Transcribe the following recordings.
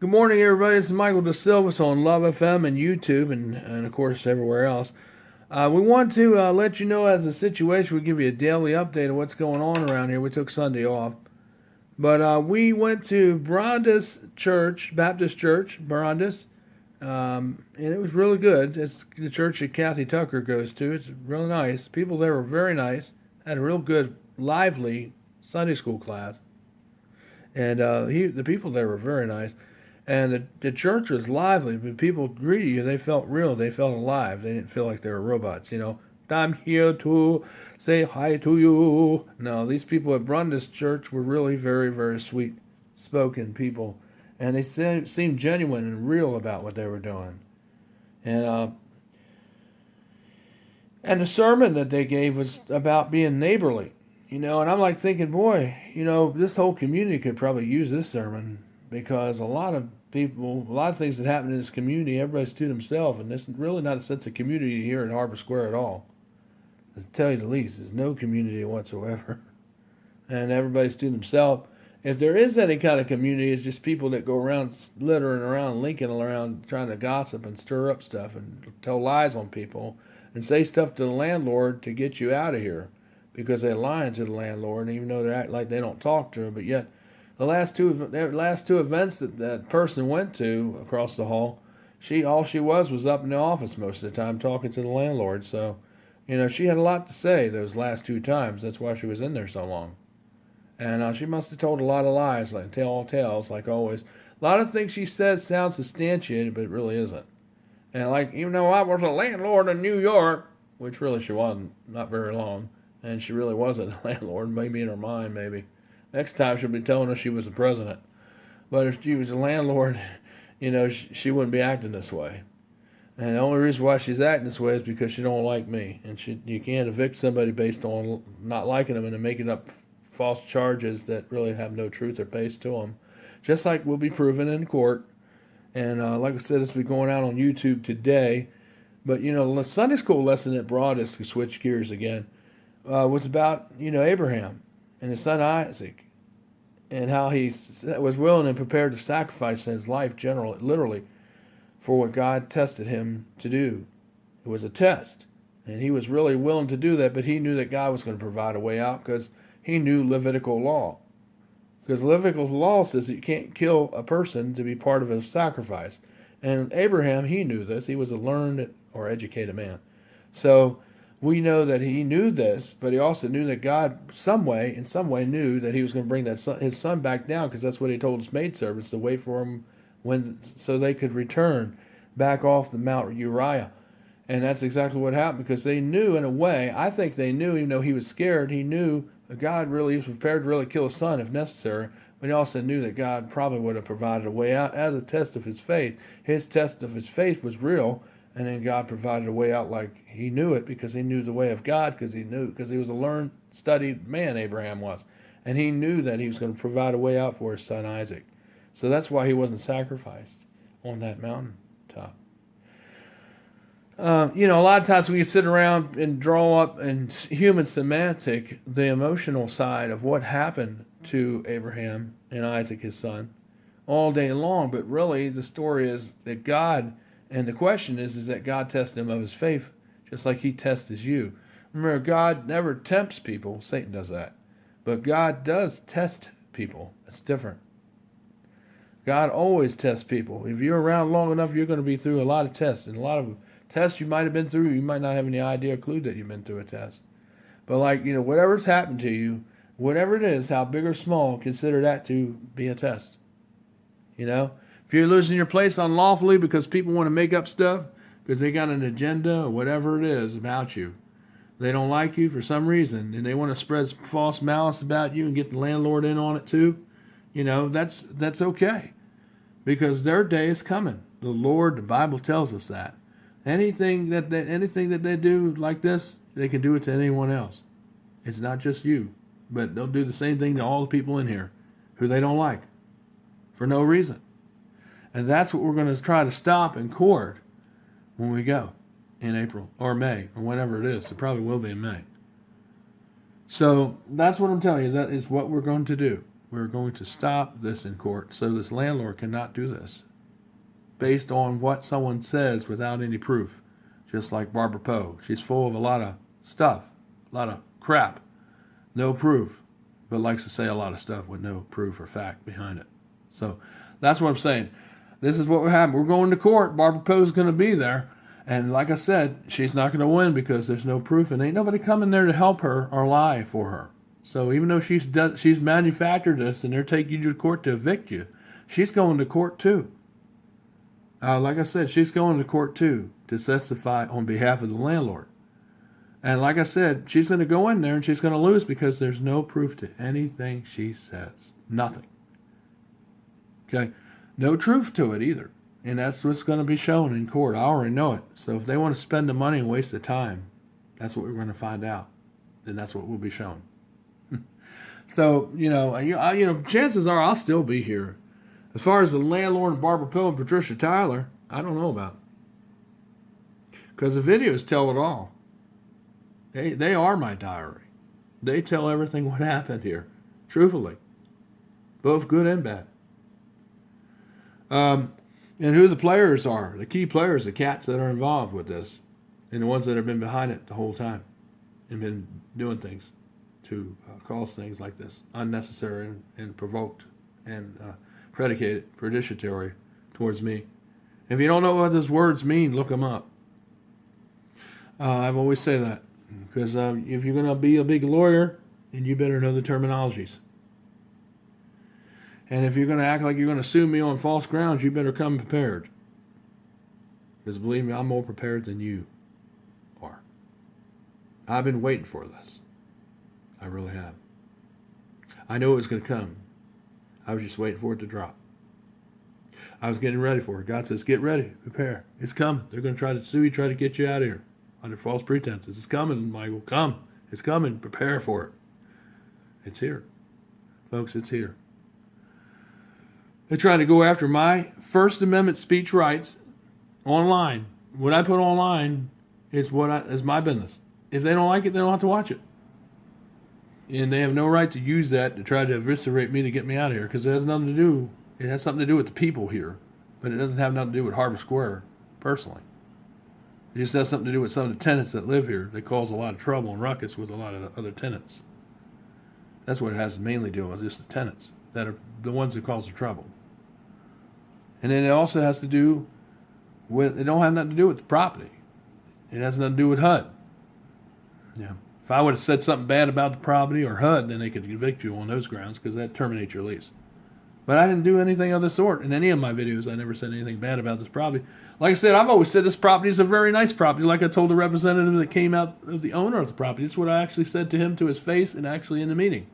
Good morning, everybody. This is Michael DeSilvis on Love FM and YouTube, and of course everywhere else. We want to let you know as a situation. We give you a daily update of what's going on around here. We took Sunday off, but we went to Brandes Church, Baptist Church, Brandes, and it was really good. It's the church that Kathy Tucker goes to. It's really nice. People there were very nice. Had a real good, lively Sunday school class, and the people there were very nice. And the church was lively. When people greeted you, they felt real. They felt alive. They didn't feel like they were robots. I'm here to say hi to you. No, these people at Brundis Church were really very, very sweet spoken people. And they seemed genuine and real about what they were doing. And and the sermon that they gave was about being neighborly. And I'm like thinking, boy, this whole community could probably use this sermon because a lot of people, a lot of things that happen in this community, everybody's to themselves, and there's really not a sense of community here at Harbor Square at all. To tell you the least, there's no community whatsoever, and everybody's to themselves. If there is any kind of community, it's just people that go around littering around, linking around, trying to gossip and stir up stuff and tell lies on people and say stuff to the landlord to get you out of here because they're lying to the landlord, even though they act like they don't talk to him, but yet the last two events that that person went to across the hall, she was up in the office most of the time talking to the landlord. So, she had a lot to say those last two times. That's why she was in there so long. And she must have told a lot of lies, like tell all tales, like always. A lot of things she says sound substantiated, but it really isn't. And like, I was a landlord in New York, which really she wasn't, not very long. And she really wasn't a landlord, maybe in her mind, maybe. Next time she'll be telling us she was the president. But if she was a landlord, she wouldn't be acting this way. And the only reason why she's acting this way is because she don't like me. And you can't evict somebody based on not liking them and then making up false charges that really have no truth or base to them. Just like will be proven in court. And like I said, this will be going out on YouTube today. But, the Sunday school lesson that brought us to switch gears again was about, Abraham and his son Isaac and how he was willing and prepared to sacrifice his life, literally, for what God tested him to do. It was a test, and he was really willing to do that, but he knew that God was going to provide a way out because he knew Levitical law. Because Levitical law says that you can't kill a person to be part of a sacrifice. And Abraham, he knew this. He was a learned or educated man. So we know that he knew this, but he also knew that God, in some way, knew that he was going to bring his son back down, because that's what he told his maidservants to wait for him so they could return back off the Mount Uriah. And that's exactly what happened, because they knew, in a way, I think they knew, even though he was scared, he knew that God really was prepared to really kill his son if necessary, but he also knew that God probably would have provided a way out as a test of his faith. His test of his faith was real, and then God provided a way out like he knew it, because he knew the way of God, because he was a learned, studied man, Abraham was. And he knew that he was going to provide a way out for his son Isaac. So that's why he wasn't sacrificed on that mountain top. A lot of times we can sit around and draw up in human semantic the emotional side of what happened to Abraham and Isaac, his son, all day long. But really, the story is that God, and the question is that God tested him of his faith, just like he tests you. Remember, God never tempts people. Satan does that. But God does test people. It's different. God always tests people. If you're around long enough, you're going to be through a lot of tests. And a lot of tests you might have been through, you might not have any idea or clue that you've been through a test. But whatever's happened to you, whatever it is, how big or small, consider that to be a test. If you're losing your place unlawfully because people want to make up stuff, because they got an agenda or whatever it is about you, they don't like you for some reason, and they want to spread false malice about you and get the landlord in on it too, that's okay, because their day is coming. The Bible tells us that. Anything that they do like this, they can do it to anyone else. It's not just you, but they'll do the same thing to all the people in here who they don't like for no reason. And that's what we're going to try to stop in court when we go in April or May or whenever it is. It probably will be in May. So that's what I'm telling you. That is what we're going to do. we're going to stop this in court so this landlord cannot do this based on what someone says without any proof. Just like Barbara Poe. She's full of a lot of stuff, a lot of crap, no proof, but likes to say a lot of stuff with no proof or fact behind it. So that's what I'm saying. This is what will happen. We're going to court. Barbara Poe's going to be there. And like I said, she's not going to win because there's no proof and ain't nobody coming there to help her or lie for her. So even though she's manufactured this and they're taking you to court to evict you, she's going to court too. Like I said, she's going to court too to testify on behalf of the landlord. And like I said, she's going to go in there and she's going to lose because there's no proof to anything she says. Nothing. Okay? No truth to it either. And that's what's going to be shown in court. I already know it. So if they want to spend the money and waste the time, that's what we're going to find out. And that's what will be shown. So, chances are I'll still be here. As far as the landlord and Barbara Poe and Patricia Tyler, I don't know about it. Because the videos tell it all. They are my diary. They tell everything what happened here. Truthfully. Both good and bad. And who the players are. The key players, the cats that are involved with this. And the ones that have been behind it the whole time. And been doing things to cause things like this. Unnecessary and provoked. And predicated, predicatory towards me. If you don't know what those words mean, look them up. I've always say that. Because if you're going to be a big lawyer, then you better know the terminologies. And if you're going to act like you're going to sue me on false grounds, you better come prepared. Because believe me, I'm more prepared than you are. I've been waiting for this. I really have. I knew it was going to come. I was just waiting for it to drop. I was getting ready for it. God says, get ready, prepare. It's coming. They're going to try to sue you, try to get you out of here under false pretenses. It's coming, Michael. Come. It's coming. Prepare for it. It's here. Folks, it's here. They're trying to go after my First Amendment speech rights online. What I put online is is my business. If they don't like it, they don't have to watch it. And they have no right to use that to try to eviscerate me to get me out of here, because it has nothing to do. It has something to do with the people here, but it doesn't have nothing to do with Harbor Square personally. It just has something to do with some of the tenants that live here. They cause a lot of trouble and ruckus with a lot of the other tenants. That's what it has to mainly do with, just the tenants that are the ones that cause the trouble. And then it also has to do with, it don't have nothing to do with the property. It has nothing to do with HUD. Yeah. If I would have said something bad about the property or HUD, then they could evict you on those grounds, because that terminates your lease. But I didn't do anything of the sort. In any of my videos, I never said anything bad about this property. Like I said, I've always said this property is a very nice property. Like I told the representative that came out of the owner of the property. That's what I actually said to him to his face and actually in the meeting.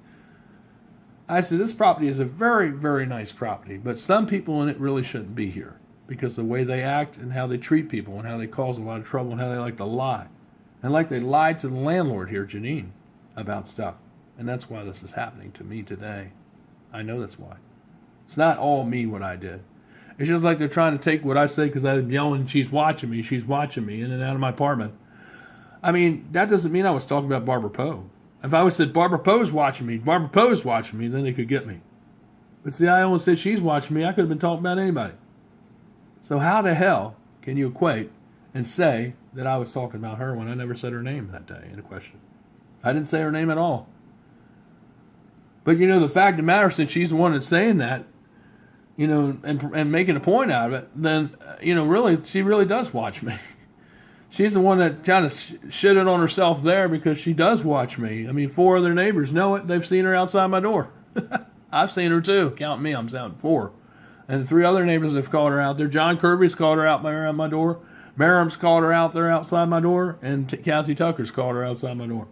I said, this property is a very, very nice property, but some people in it really shouldn't be here because the way they act and how they treat people and how they cause a lot of trouble and how they like to lie. And like they lied to the landlord here, Janine, about stuff. And that's why this is happening to me today. I know that's why. It's not all me what I did. It's just like they're trying to take what I say because I'm yelling, she's watching me, in and out of my apartment. I mean, that doesn't mean I was talking about Barbara Poe. If I would have said, Barbara Poe's watching me, then they could get me. But see, I almost said she's watching me. I could have been talking about anybody. So how the hell can you equate and say that I was talking about her when I never said her name that day in a question? I didn't say her name at all. But, the fact of the matter, since she's the one that's saying that, and making a point out of it, then, really, she really does watch me. She's the one that kind of shitted on herself there because she does watch me. I mean, 4 other neighbors know it. They've seen her outside my door. I've seen her too. Count me, I'm down 4. And 3 other neighbors have called her out there. John Kirby's called her out around my door. Merrim's called her out there outside my door. And Kathy Tucker's called her outside my door.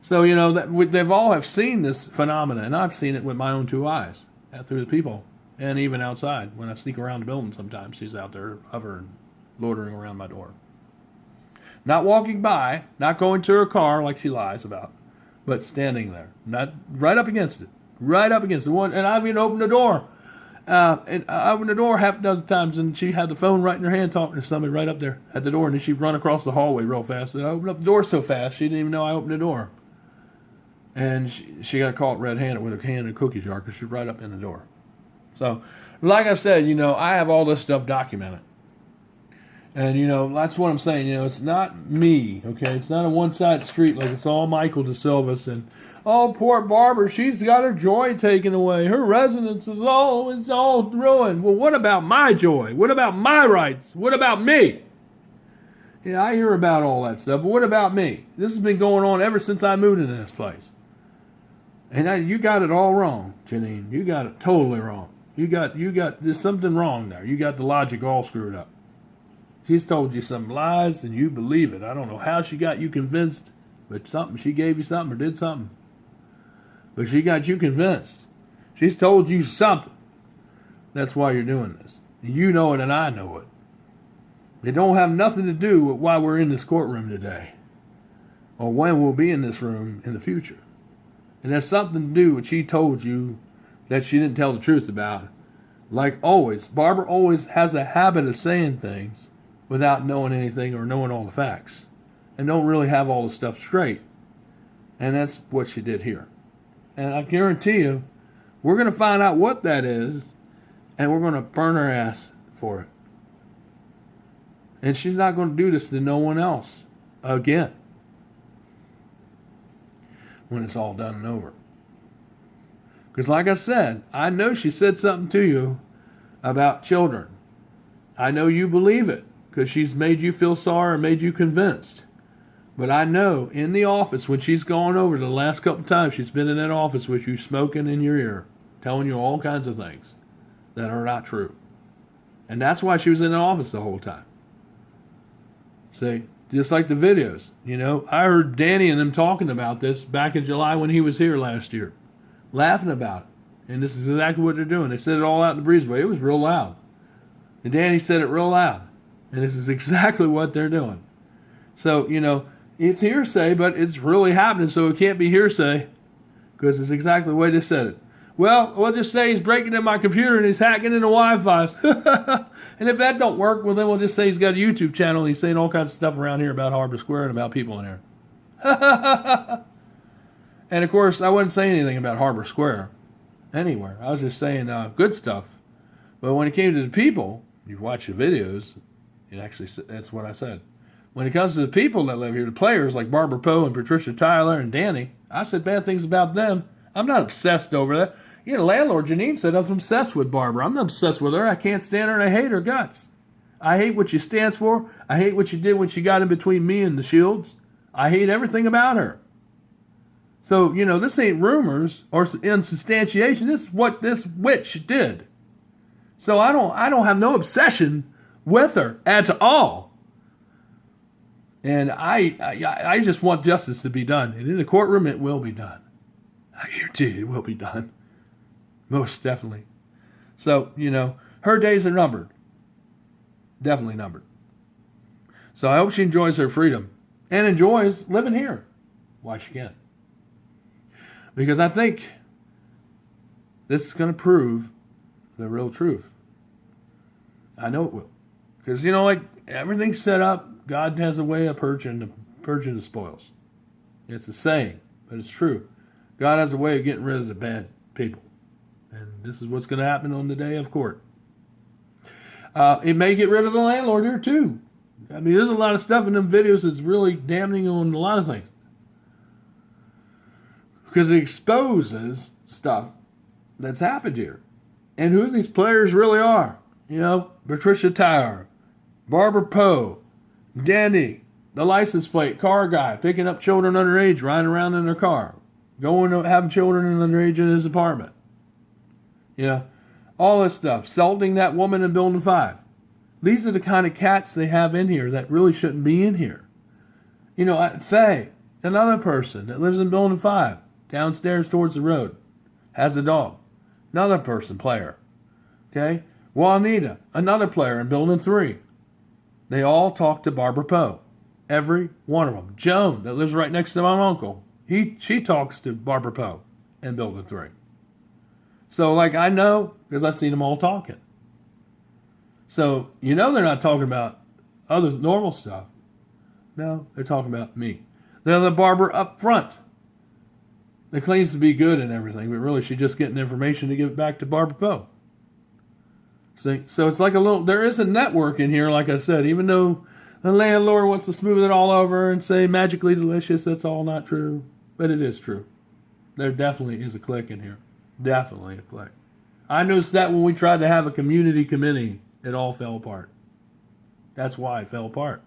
So, they've all have seen this phenomena. And I've seen it with my own 2 eyes through the people. And even outside. When I sneak around the building sometimes, she's out there hovering, loitering around my door. Not walking by, not going to her car like she lies about, but standing there, not right up against it, one. And I've even opened the door. And I opened the door half a dozen times, and she had the phone right in her hand, talking to somebody right up there at the door. And then she'd run across the hallway real fast. And I opened up the door so fast, she didn't even know I opened the door. And she got caught red-handed with a hand in a cookie jar because she was right up in the door. So, like I said, I have all this stuff documented. And, that's what I'm saying. It's not me, okay? It's not a one-sided street like it's all Michael DeSilvis and, oh, poor Barbara, she's got her joy taken away. Her residence is all ruined. Well, what about my joy? What about my rights? What about me? Yeah, I hear about all that stuff, but what about me? This has been going on ever since I moved into this place. And you got it all wrong, Janine. You got it totally wrong. You got, there's something wrong there. You got the logic all screwed up. She's told you some lies and you believe it. I don't know how she got you convinced, but she gave you something or did something. But she got you convinced. She's told you something. That's why you're doing this. You know it and I know it. It don't have nothing to do with why we're in this courtroom today or when we'll be in this room in the future. It has something to do with what she told you that she didn't tell the truth about. Like always, Barbara always has a habit of saying things without knowing anything or knowing all the facts and don't really have all the stuff straight. And that's what she did here. And I guarantee you, we're going to find out what that is and we're going to burn her ass for it. And she's not going to do this to no one else again when it's all done and over. Because like I said, I know she said something to you about children. I know you believe it because she's made you feel sorry or made you convinced. But I know in the office when she's gone over the last couple times she's been in that office with you smoking in your ear, telling you all kinds of things that are not true. And that's why she was in the office the whole time. See, just like the videos. I heard Danny and them talking about this back in July when he was here last year. Laughing about it. And this is exactly what they're doing. They said it all out in the breezeway. It was real loud. And Danny said it real loud. And this is exactly what they're doing. So, it's hearsay, but it's really happening, so it can't be hearsay. Because it's exactly the way they said it. Well, we'll just say he's breaking in my computer and he's hacking into Wi-Fi. And if that don't work, well, then we'll just say he's got a YouTube channel and he's saying all kinds of stuff around here about Harbor Square and about people in there. And, of course, I wasn't saying anything about Harbor Square anywhere. I was just saying good stuff. But when it came to the people, you watch the videos, that's what I said. When it comes to the people that live here, the players like Barbara Poe and Patricia Tyler and Danny, I said bad things about them. I'm not obsessed over that. The landlord, Janine, said I'm obsessed with Barbara. I'm not obsessed with her. I can't stand her and I hate her guts. I hate what she stands for. I hate what she did when she got in between me and the Shields. I hate everything about her. So, this ain't rumors or insubstantiation. This is what this witch did. So I don't have no obsession with her at all. And I just want justice to be done. And in the courtroom, it will be done. I guarantee you it will be done. Most definitely. So, her days are numbered. Definitely numbered. So I hope she enjoys her freedom and enjoys living here while she can. Because I think this is going to prove the real truth. I know it will. Because, everything's set up. God has a way of purging the spoils. It's a saying, but it's true. God has a way of getting rid of the bad people. And this is what's going to happen on the day of court. It may get rid of the landlord here, too. There's a lot of stuff in them videos that's really damning on a lot of things. Because it exposes stuff that's happened here. And who these players really are. Patricia Tyler, Barbara Poe, Danny, the license plate car guy, picking up children underage, riding around in their car, going to having children underage in his apartment. All this stuff, assaulting that woman in Building 5. These are the kind of cats they have in here that really shouldn't be in here. Faye, another person that lives in Building 5, downstairs towards the road, has a dog. Another person, player. Okay? Juanita, another player in Building 3. They all talk to Barbara Poe. Every one of them. Joan, that lives right next to my uncle, she talks to Barbara Poe in Building 3. So, I know because I've seen them all talking. So, they're not talking about other normal stuff. No, they're talking about me. They're the Barbara up front. that claims to be good and everything, but really she's just getting information to give it back to Barbara Poe. See? So it's like there is a network in here, like I said, even though the landlord wants to smooth it all over and say magically delicious, that's all not true. But it is true. There definitely is a clique in here. Definitely a clique. I noticed that when we tried to have a community committee, it all fell apart. That's why it fell apart.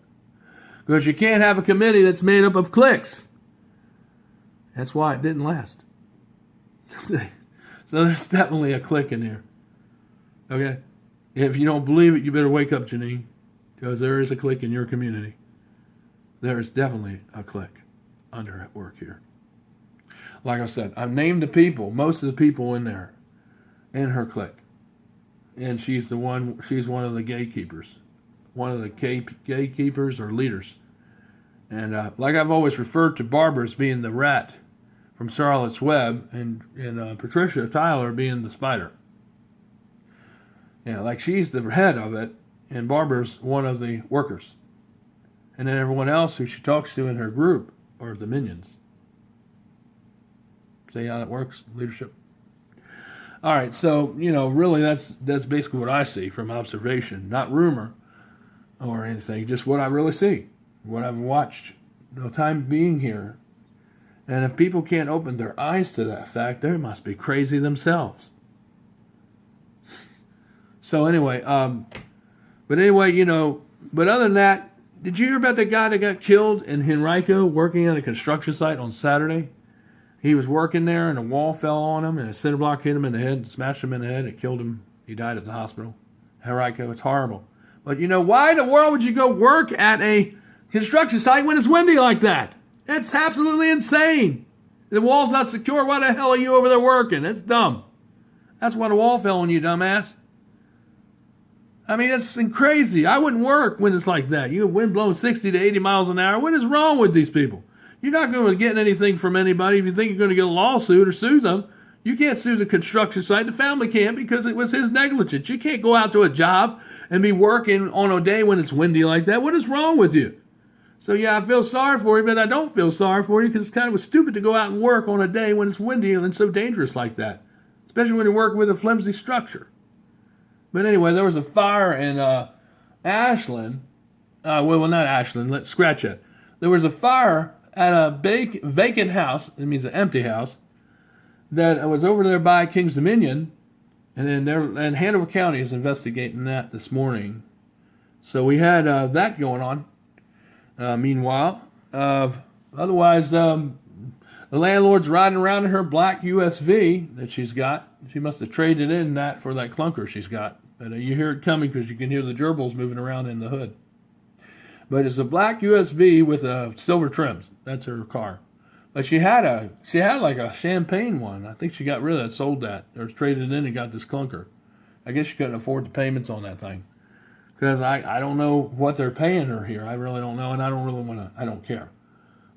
Because you can't have a committee that's made up of cliques. That's why it didn't last. So there's definitely a clique in here. Okay? If you don't believe it, you better wake up, Janine. Because there is a clique in your community. There is definitely a clique under at work here. Like I said, I've named the people, most of the people in there, in her clique. And she's one of the gatekeepers. One of the gatekeepers or leaders. And like I've always referred to Barbara as being the rat from Charlotte's Web, and Patricia Tyler being the spider. Yeah, like she's the head of it, and Barbara's one of the workers. And then everyone else who she talks to in her group are the minions. See how that works? Leadership. All right, so, really that's basically what I see from observation, not rumor or anything, just what I really see, what I've watched, time being here. And if people can't open their eyes to that fact, they must be crazy themselves. So anyway, but other than that, did you hear about the guy that got killed in Henrico working on a construction site on Saturday? He was working there and a wall fell on him and a cinder block hit him in the head, smashed him in the head, it killed him. He died at the hospital. Henrico, it's horrible. But why in the world would you go work at a construction site when it's windy like that? That's absolutely insane. The wall's not secure. Why the hell are you over there working? That's dumb. That's why the wall fell on you, dumbass. I mean, that's crazy. I wouldn't work when it's like that. You have wind blowing 60 to 80 miles an hour. What is wrong with these people? You're not going to get anything from anybody if you think you're going to get a lawsuit or sue them. You can't sue the construction site. The family can't because it was his negligence. You can't go out to a job and be working on a day when it's windy like that. What is wrong with you? So yeah, I feel sorry for you, but I don't feel sorry for you because it's kind of stupid to go out and work on a day when it's windy and so dangerous like that, especially when you work with a flimsy structure. But anyway, there was a fire in Ashland. Well, not Ashland. Let's scratch it. There was a fire at a vacant house. It means an empty house that was over there by Kings Dominion, and Hanover County is investigating that this morning. So we had that going on. Meanwhile, otherwise, the landlord's riding around in her black USV that she's got. She must have traded in that for that clunker she's got. But you hear it coming because you can hear the gerbils moving around in the hood. But it's a black USV with silver trims. That's her car. But she had like a champagne one. I think she got rid of that, sold that, or traded in and got this clunker. I guess she couldn't afford the payments on that thing. Because I don't know what they're paying her here. I really don't know, and I don't really want to. I don't care.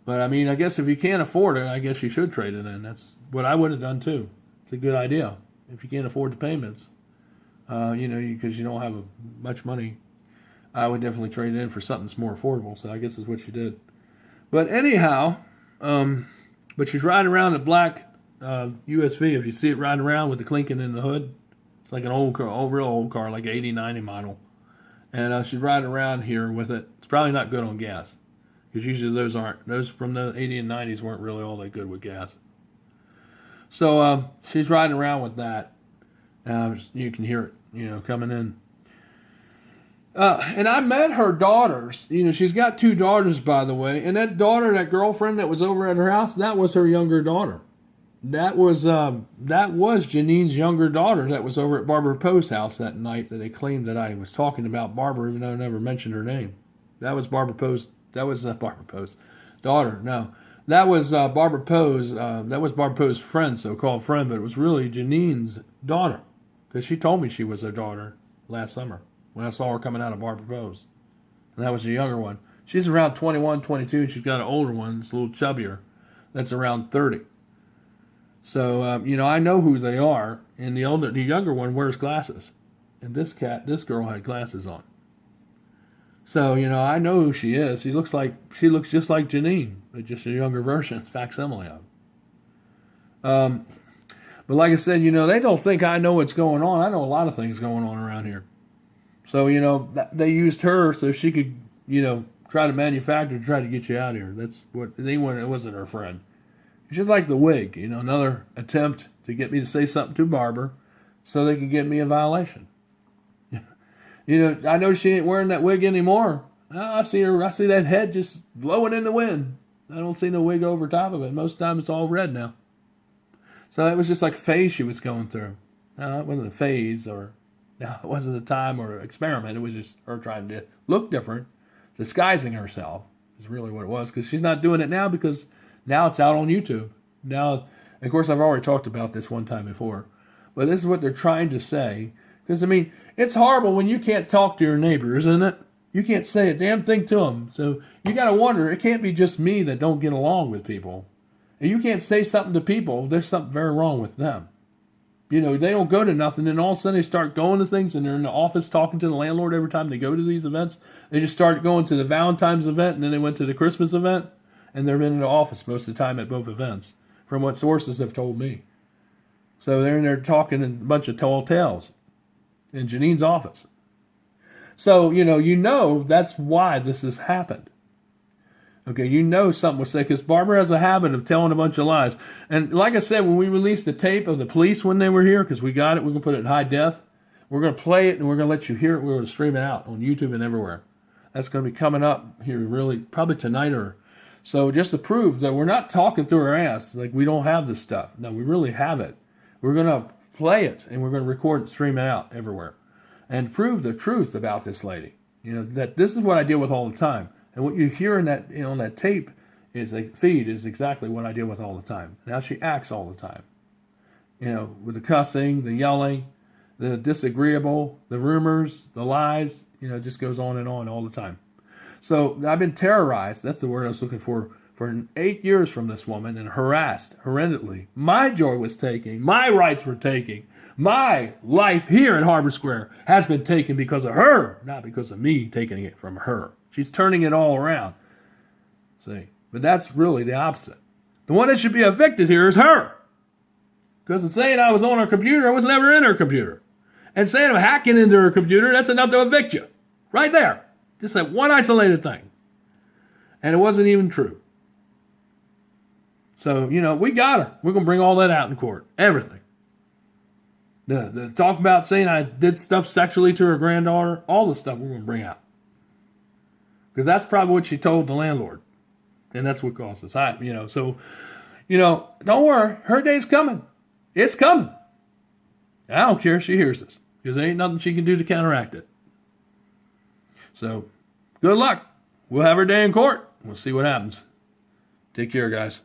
But I mean, I guess if you can't afford it, I guess you should trade it in. That's what I would have done too. It's a good idea if you can't afford the payments. Because you don't have much money. I would definitely trade it in for something that's more affordable. So I guess that's what she did. But anyhow, but she's riding around a black USV. If you see it riding around with the clinking in the hood, it's like an old car, real old car, like 80, 90 model. And she's riding around here with it. It's probably not good on gas. Because usually those from the 80s and 90s weren't really all that good with gas. So she's riding around with that. You can hear it, coming in. And I met her daughters. She's got two daughters, by the way. And that girlfriend that was over at her house, that was her younger daughter. That was Janine's younger daughter that was over at Barbara Poe's house that night that they claimed that I was talking about Barbara, even though I never mentioned her name. That was Barbara Poe's. That was Barbara Poe's daughter. No, that was Barbara Poe's. That was Barbara Poe's friend, so-called friend, but it was really Janine's daughter because she told me she was her daughter last summer when I saw her coming out of Barbara Poe's, and that was the younger one. She's around 21, 22, and she's got an older one, that's a little chubbier, that's around 30. So, I know who they are, and the younger one wears glasses, and this girl had glasses on. So, I know who she is. She looks just like Janine, but just a younger version, facsimile of. Um, but like I said, they don't think I know what's going on. I know a lot of things going on around here. So, they used her so she could, try to manufacture, try to get you out of here. That's what anyone that wasn't her friend. It's just like the wig, another attempt to get me to say something to Barbara so they could get me a violation. I know she ain't wearing that wig anymore. I see that head just blowing in the wind. I don't see no wig over top of it. Most of the time it's all red now. So it was just like a phase she was going through. No, it wasn't a phase it wasn't a time or an experiment. It was just her trying to look different, disguising herself is really what it was, because she's not doing it now because now it's out on YouTube. Now, of course, I've already talked about this one time before, but this is what they're trying to say. Because, it's horrible when you can't talk to your neighbor, isn't it? You can't say a damn thing to them. So you got to wonder, it can't be just me that don't get along with people. And you can't say something to people, there's something very wrong with them. They don't go to nothing, and all of a sudden they start going to things, and they're in the office talking to the landlord every time they go to these events. They just started going to the Valentine's event, and then they went to the Christmas event, and they're in the office most of the time at both events, from what sources have told me. So they're in there talking a bunch of tall tales in Janine's office. So, that's why this has happened. Okay, something was said, because Barbara has a habit of telling a bunch of lies. And like I said, when we released the tape of the police when they were here, because we got it, we're going to put it in high def. We're going to play it, and we're going to let you hear it. We're going to stream it out on YouTube and everywhere. That's going to be coming up here really, probably tonight or so, just to prove that we're not talking through our ass, like we don't have this stuff. No, we really have it. We're going to play it, and we're going to record it, stream it out everywhere, and prove the truth about this lady. That this is what I deal with all the time. And what you hear in that on that tape is a feed is exactly what I deal with all the time. And how she acts all the time. With the cussing, the yelling, the disagreeable, the rumors, the lies, it just goes on and on all the time. So I've been terrorized, that's the word I was looking for 8 years from this woman, and harassed horrendously. My joy was taken, my rights were taken. My life here at Harbor Square has been taken because of her, not because of me taking it from her. She's turning it all around. See? But that's really the opposite. The one that should be evicted here is her. Because it's saying I was on her computer, I was never in her computer. And saying I'm hacking into her computer, that's enough to evict you. Right there. Just that one isolated thing. And it wasn't even true. So, we got her. We're going to bring all that out in court. Everything. The talk about saying I did stuff sexually to her granddaughter, all the stuff we're going to bring out. Because that's probably what she told the landlord. And that's what caused us. So, don't worry. Her day's coming. It's coming. I don't care if she hears this. Because there ain't nothing she can do to counteract it. So, good luck. We'll have her day in court. We'll see what happens. Take care, guys.